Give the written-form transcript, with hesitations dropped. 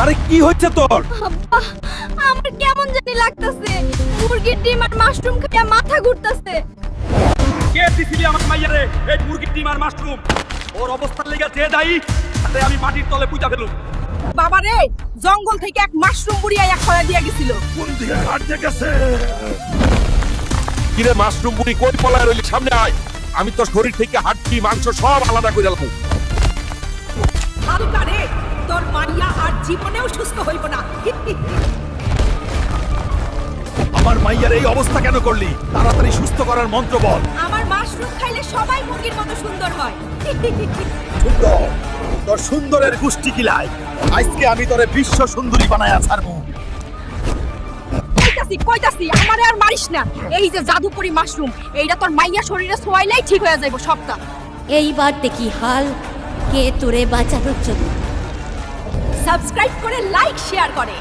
আরে কি হচ্ছে তোর? আব্বা, আমার কেমন জানি লাগতাছে। মুরগির ডিম আর মাশরুম খাইয়া মাথা ঘুরতাছে। কে দিছিলি আমার মাইয়ারে এই মুরগির ডিম আর মাশরুম? ওর অবস্থার লেগে যে দায়ী তাতে আমি মাটির তলে পুঁতা ফেলুম। বাবা রে, জঙ্গল থেকে এক মাশরুম বুড়িয়া এক খয়া দিয়া গেছিল। কোন দিকে হাঁটতে গেছে? কিরে মাশরুম বুড়ি কই পলায় রইলি? সামনে আয়, আমি তোর শরীর থেকে হাড্ডি মাংস সব আলাদা করে দেবো। হালকা রে, তোর মাইয়া আর জীবনেও সুস্থ হইব না। আমার মাইয়ার এই অবস্থা কেন করলি? তাড়াতাড়ি সুস্থ করার মন্ত্র বল। আমার মাশরুম খাইলে সবাই মুরগির মতো সুন্দর হয়। সুন্দর, তোর সুন্দরের গুষ্টি কিলাই। আজকে আমি তোরে বিশ্ব সুন্দরী বানায়া ছাড়বো। কইতাছি আমারে আর মারিস না। এই যে জাদুকরি মাশরুম, এইটা তোর মাইয়া শরীরে ছোঁয়াইলেই ঠিক হয়ে যাইব সবটা। এইবার দেখি হাল কে তোরে বাঁচানোর জন্য। সাবস্ক্রাইব করে লাইক শেয়ার করে।